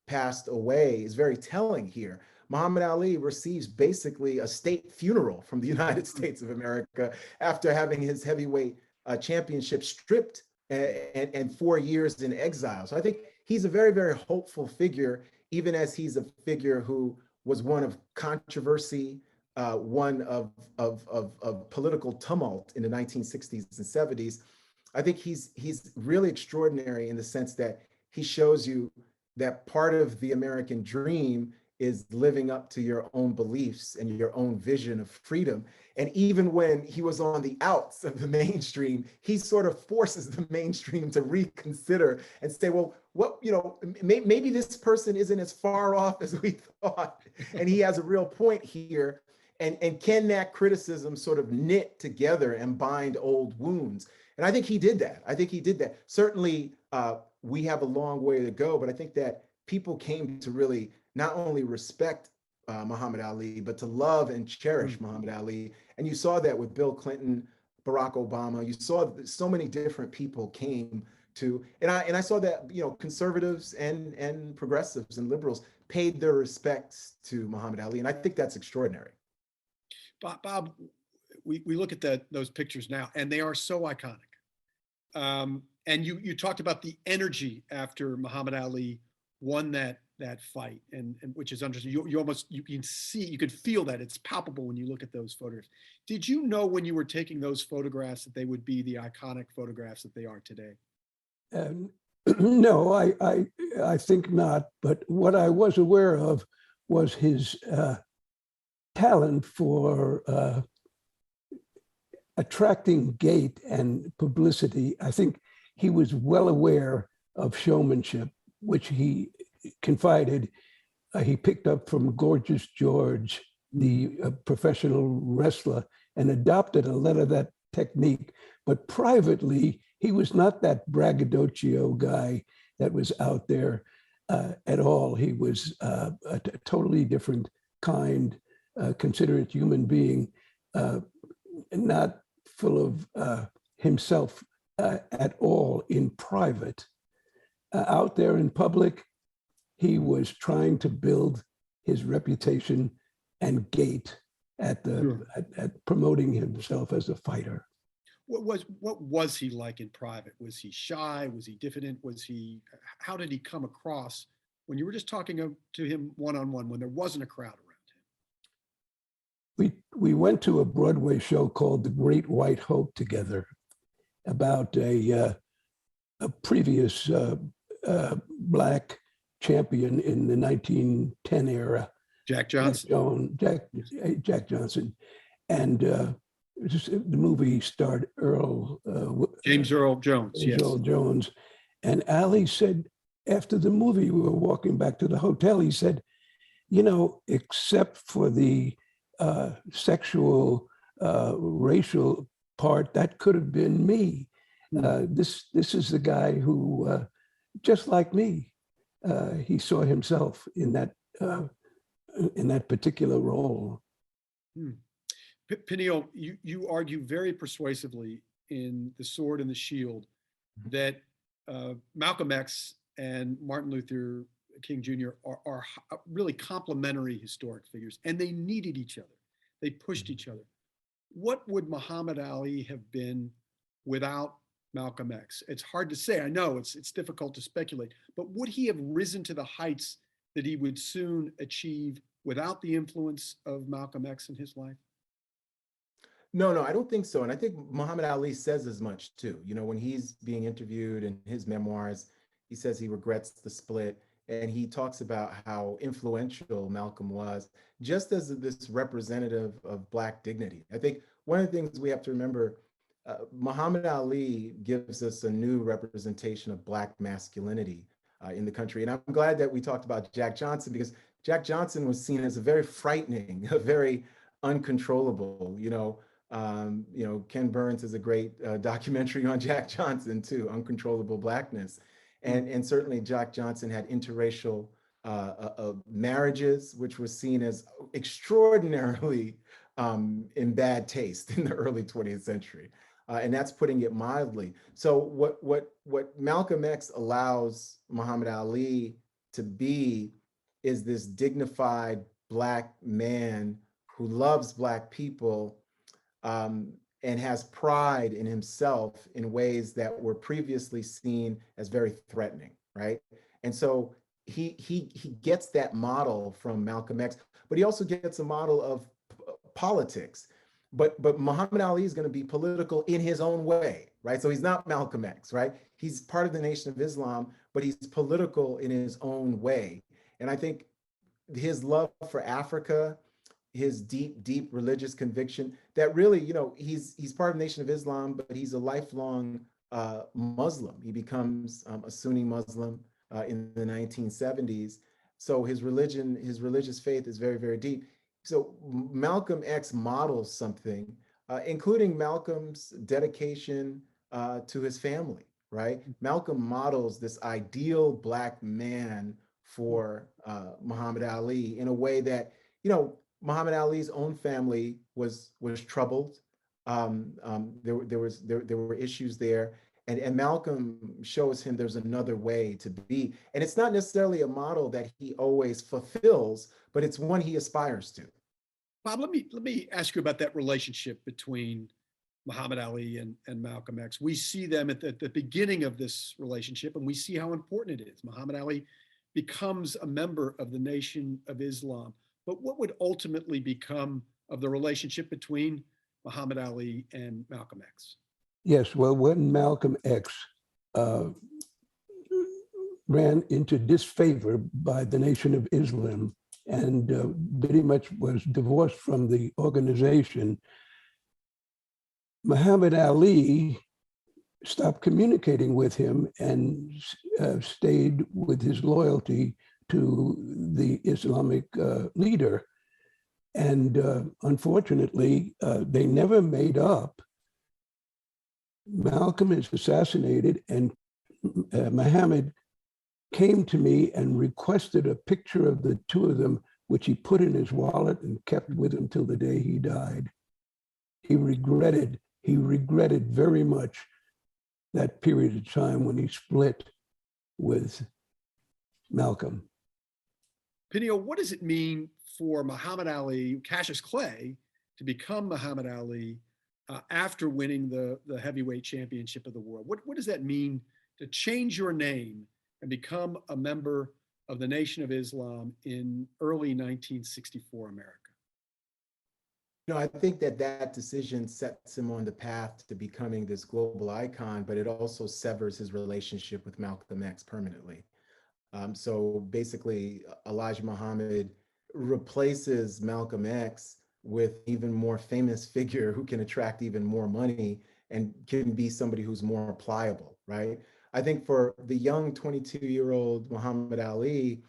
passed away is very telling here. Muhammad Ali receives basically a state funeral from the United States of America after having his heavyweight championship stripped and 4 years in exile. So I think he's a very, very hopeful figure, even as he's a figure who was one of controversy, one of political tumult in the 1960s and 70s. I think he's really extraordinary in the sense that he shows you that part of the American dream is living up to your own beliefs and your own vision of freedom. And even when he was on the outs of the mainstream, he sort of forces the mainstream to reconsider and say, well, what, maybe this person isn't as far off as we thought. And he has a real point here. And can that criticism sort of knit together and bind old wounds? And I think he did that. Certainly, we have a long way to go, but I think that people came to really not only respect Muhammad Ali, but to love and cherish Muhammad Ali. And you saw that with Bill Clinton, Barack Obama. You saw so many different people came to, and I saw that, conservatives and progressives and liberals paid their respects to Muhammad Ali. And I think that's extraordinary. Bob, we look at those pictures now, and they are so iconic. And you talked about the energy after Muhammad Ali won that fight, and which is understood. You can see, you could feel that it's palpable when you look at those photographs. Did you know when you were taking those photographs that they would be the iconic photographs that they are today? No, I think not. But what I was aware of was his talent for attracting gait and publicity. I think he was well aware of showmanship, which he confided he picked up from Gorgeous George, the professional wrestler, and adopted a lot of that technique. But privately, he was not that braggadocio guy that was out there at all. He was a totally different kind, considerate human being, not full of himself at all in private. Out there in public, he was trying to build his reputation and gait at promoting himself as a fighter. what was he like in private? Was he shy? Was he diffident? How did he come across when you were just talking to him one-on-one, when there wasn't a crowd around him? We went to a Broadway show called The Great White Hope together about a previous Black champion in the 1910 era. Jack Johnson. Jack Johnson. And the movie starred James Earl Jones. James Earl Jones. And Ali said, after the movie, we were walking back to the hotel, he said, you know, except for the sexual, racial part, that could have been me. This is the guy who, just like me, he saw himself in that particular role. Peniel, you argue very persuasively in The Sword and the Shield that Malcolm X and Martin Luther King Jr. are really complementary historic figures, and they needed each other. They pushed each other. What would Muhammad Ali have been without Malcolm X? It's hard to say. I know it's difficult to speculate, but would he have risen to the heights that he would soon achieve without the influence of Malcolm X in his life? No, I don't think so. And I think Muhammad Ali says as much too. You know, when he's being interviewed in his memoirs, he says he regrets the split, and he talks about how influential Malcolm was, just as this representative of Black dignity. I think one of the things we have to remember, Muhammad Ali gives us a new representation of Black masculinity in the country. And I'm glad that we talked about Jack Johnson, because Jack Johnson was seen as a very frightening, a very uncontrollable, Ken Burns has a great documentary on Jack Johnson too, Uncontrollable Blackness. And certainly Jack Johnson had interracial marriages, which were seen as extraordinarily in bad taste in the early 20th century. And that's putting it mildly. So what Malcolm X allows Muhammad Ali to be is this dignified Black man who loves Black people, and has pride in himself in ways that were previously seen as very threatening, right? And so he gets that model from Malcolm X, but he also gets a model of politics. But Muhammad Ali is going to be political in his own way, right? So he's not Malcolm X, right? He's part of the Nation of Islam, but he's political in his own way. And I think his love for Africa, his deep religious conviction, that really, he's part of the Nation of Islam, but he's a lifelong Muslim. He becomes a Sunni Muslim in the 1970s. So his religious faith is very, very deep. So Malcolm X models something, including Malcolm's dedication to his family, right? Malcolm models this ideal Black man for Muhammad Ali in a way that, Muhammad Ali's own family was troubled. There were issues there, and Malcolm shows him there's another way to be, and it's not necessarily a model that he always fulfills, but it's one he aspires to. Bob, let me ask you about that relationship between Muhammad Ali and Malcolm X. We see them at the beginning of this relationship, and we see how important it is. Muhammad Ali becomes a member of the Nation of Islam. But what would ultimately become of the relationship between Muhammad Ali and Malcolm X? Yes, well, when Malcolm X ran into disfavor by the Nation of Islam and pretty much was divorced from the organization, Muhammad Ali stopped communicating with him and stayed with his loyalty to the Islamic leader. And unfortunately, they never made up. Malcolm is assassinated, and Muhammad came to me and requested a picture of the two of them, which he put in his wallet and kept with him till the day he died. He regretted very much that period of time when he split with Malcolm. Peniel, what does it mean for Muhammad Ali, Cassius Clay, to become Muhammad Ali after winning the heavyweight championship of the world. What does that mean to change your name and become a member of the Nation of Islam in early 1964 America? I think that that decision sets him on the path to becoming this global icon, but it also severs his relationship with Malcolm X permanently. So basically, Elijah Muhammad replaces Malcolm X with even more famous figure who can attract even more money and can be somebody who's more pliable, right? I think for the young 22-year-old Muhammad Ali,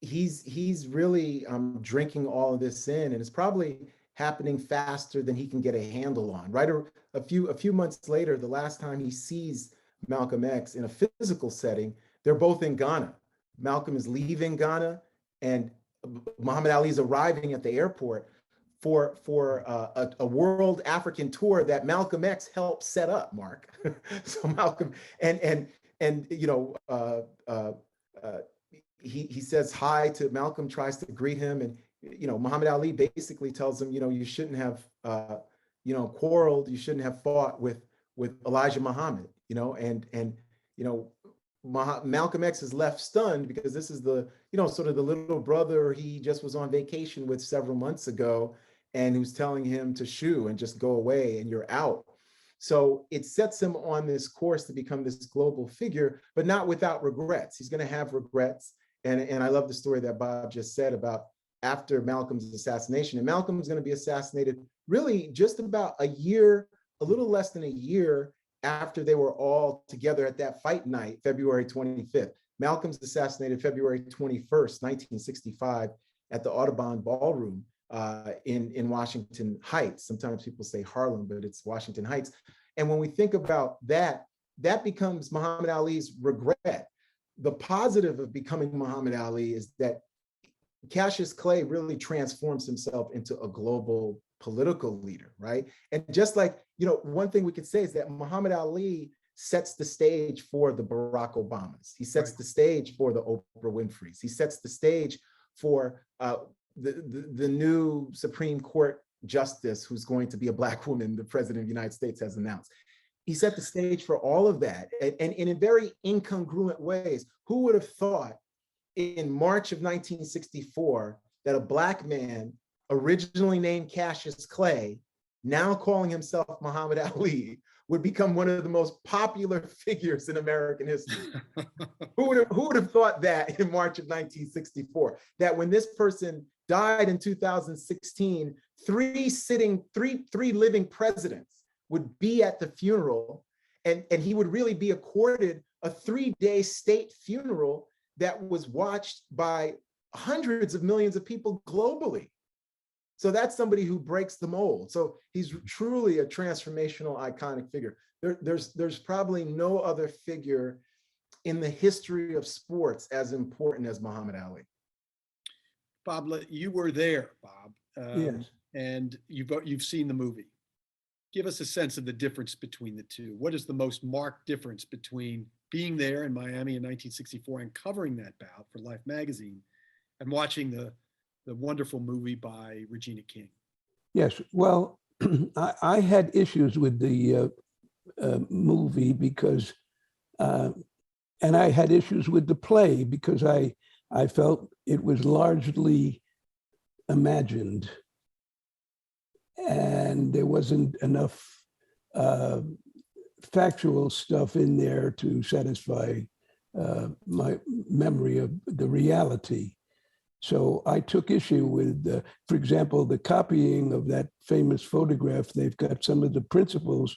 he's really drinking all of this in, and it's probably happening faster than he can get a handle on, right? Or a few months later, the last time he sees Malcolm X in a physical setting, they're both in Ghana. Malcolm is leaving Ghana, and Muhammad Ali is arriving at the airport for a world African tour that Malcolm X helped set up, Mark. So Malcolm he says hi to Malcolm, tries to greet him, and Muhammad Ali basically tells him, you shouldn't have quarreled, you shouldn't have fought with Elijah Muhammad, Malcolm X is left stunned because this is the, sort of the little brother he just was on vacation with several months ago, and who's telling him to shoo and just go away and you're out. So it sets him on this course to become this global figure, but not without regrets. He's going to have regrets. And I love the story that Bob just said about after Malcolm's assassination. And Malcolm's going to be assassinated really just about a little less than a year after they were all together at that fight night, February 25th. Malcolm's assassinated February 21st, 1965, at the Audubon Ballroom in Washington Heights. Sometimes people say Harlem, but it's Washington Heights. And when we think about that, that becomes Muhammad Ali's regret. The positive of becoming Muhammad Ali is that Cassius Clay really transforms himself into a global political leader, right? And just like, one thing we could say is that Muhammad Ali sets the stage for the Barack Obamas. He sets the stage for the Oprah Winfreys. He sets the stage for the new Supreme Court justice who's going to be a Black woman, the President of the United States has announced. He set the stage for all of that, and in very incongruent ways. Who would have thought in March of 1964 that a Black man, originally named Cassius Clay, now calling himself Muhammad Ali, would become one of the most popular figures in American history? Who would have thought that in March of 1964, that when this person died in 2016, three living presidents would be at the funeral, and he would really be accorded a 3-day state funeral that was watched by hundreds of millions of people globally. So that's somebody who breaks the mold. So he's truly a transformational, iconic figure. There's probably no other figure in the history of sports as important as Muhammad Ali. Bob, you were there, Bob. Yes. And you've seen the movie. Give us a sense of the difference between the two. What is the most marked difference between being there in Miami in 1964 and covering that bout for Life magazine and watching the wonderful movie by Regina King? Yes. Well, I had issues with the movie because, and I had issues with the play because I felt it was largely imagined, and there wasn't enough factual stuff in there to satisfy my memory of the reality. So I took issue with, for example, the copying of that famous photograph. They've got some of the principals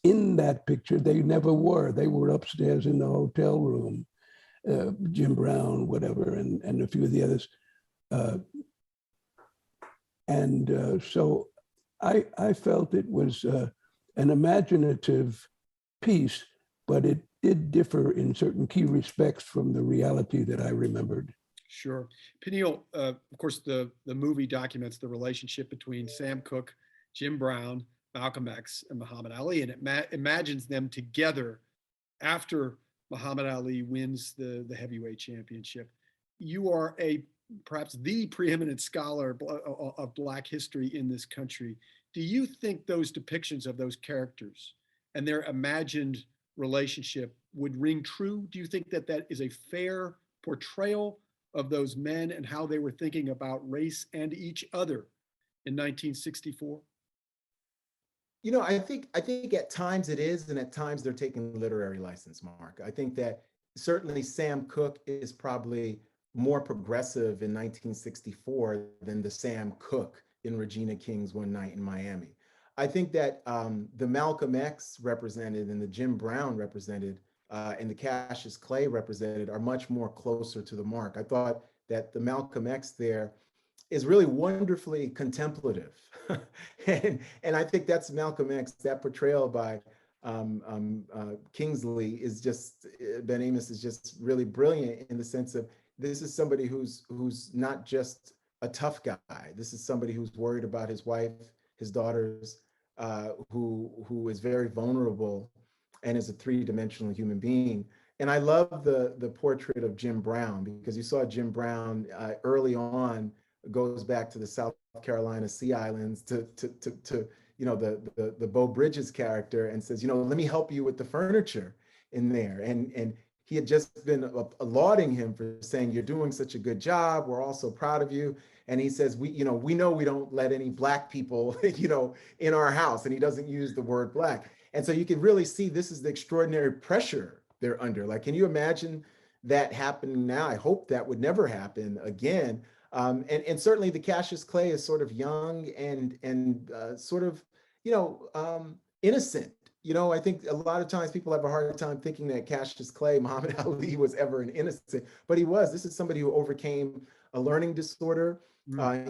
in that picture. They never were. They were upstairs in the hotel room, Jim Brown, whatever, and a few of the others. So I felt it was an imaginative piece, but it did differ in certain key respects from the reality that I remembered. Sure. Peniel, of course, the movie documents the relationship between Sam Cooke, Jim Brown, Malcolm X, and Muhammad Ali, and it imagines them together after Muhammad Ali wins the heavyweight championship. You are perhaps the preeminent scholar of Black history in this country. do you think those depictions of those characters and their imagined relationship would ring true? Do you think that that is a fair portrayal of those men and how they were thinking about race and each other in 1964? You know, I think at times it is, and at times they're taking literary license, Mark. I think that certainly Sam Cooke is probably more progressive in 1964 than the Sam Cooke in Regina King's One Night in Miami. I think that the Malcolm X represented and the Jim Brown represented and the Cassius Clay represented are much more closer to the mark. I thought that the Malcolm X there is really wonderfully contemplative. and I think that's Malcolm X, that portrayal by Kingsley is just, Ben Amos is just really brilliant in the sense of this is somebody who's not just a tough guy. This is somebody who's worried about his wife, his daughters, who is very vulnerable and is a three-dimensional human being. And I love the portrait of Jim Brown, because you saw Jim Brown early on goes back to the South Carolina Sea Islands to you know, the Beau Bridges character and says, you know, let me help you with the furniture in there. And he had just been lauding him for saying, you're doing such a good job. We're all so proud of you. And he says, we know we don't let any Black people, you know, in our house. And he doesn't use the word Black. And so you can really see this is the extraordinary pressure they're under. Like, can you imagine that happening now? I hope that would never happen again. And certainly the Cassius Clay is sort of young and sort of, you know, innocent. You know, I think a lot of times people have a hard time thinking that Cassius Clay, Muhammad Ali, was ever an innocent, but he was. This is somebody who overcame a learning disorder.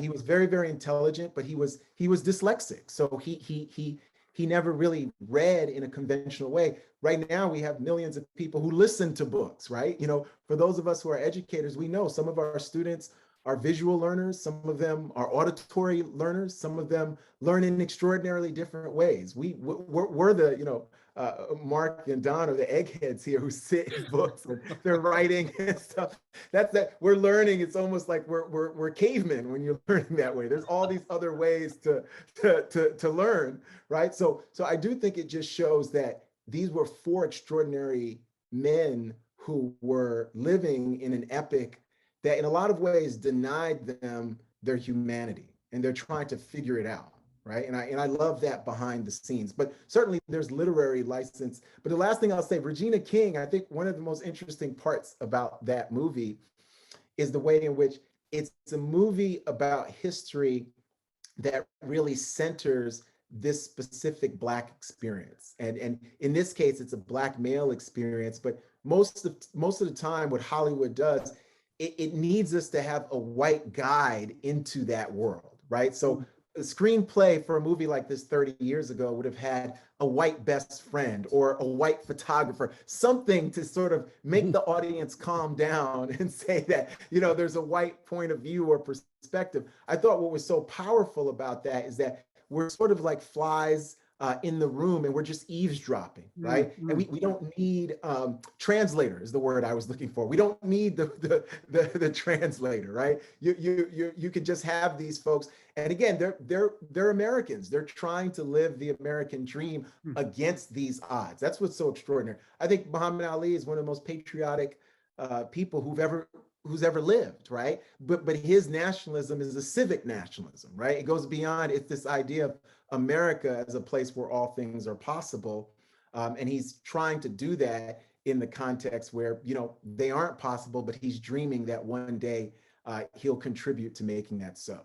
He was very, very intelligent, but he was dyslexic. So he never really read in a conventional way. Right now, we have millions of people who listen to books, right? You know, for those of us who are educators, we know some of our students are visual learners, some of them are auditory learners, some of them learn in extraordinarily different ways. We're the, you know, Mark and Don are the eggheads here who sit in books and they're writing and stuff. That we're learning. It's almost like we're cavemen when you're learning that way. There's all these other ways to learn, right? So I do think it just shows that these were four extraordinary men who were living in an epic that in a lot of ways denied them their humanity, and they're trying to figure it out, right? And I love that behind the scenes, but certainly there's literary license. But the last thing I'll say, Regina King, I think one of the most interesting parts about that movie is the way in which it's a movie about history that really centers this specific Black experience. And in this case, it's a Black male experience, but most of the time what Hollywood does, it needs us to have a white guide into that world, right? So the screenplay for a movie like this 30 years ago would have had a white best friend or a white photographer, something to sort of make the audience calm down and say that, you know, there's a white point of view or perspective. I thought what was so powerful about that is that we're sort of like flies in the room and we're just eavesdropping, right? And we don't need translator is the word I was looking for. We don't need the translator, right? You can just have these folks, and again, they're Americans. They're trying to live the American dream against these odds. That's what's so extraordinary. I think Muhammad Ali is one of the most patriotic people who's ever lived, right? But his nationalism is a civic nationalism, right? It goes beyond, it's this idea of America as a place where all things are possible. And he's trying to do that in the context where, you know, they aren't possible, but he's dreaming that one day he'll contribute to making that so.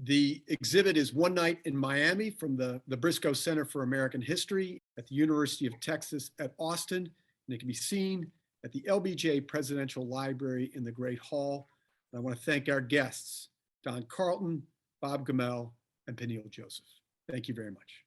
The exhibit is One Night in Miami from the Briscoe Center for American History at the University of Texas at Austin. And it can be seen at the LBJ Presidential Library in the Great Hall. And I want to thank our guests, Don Carleton, Bob Gomel, and Peniel Joseph. Thank you very much.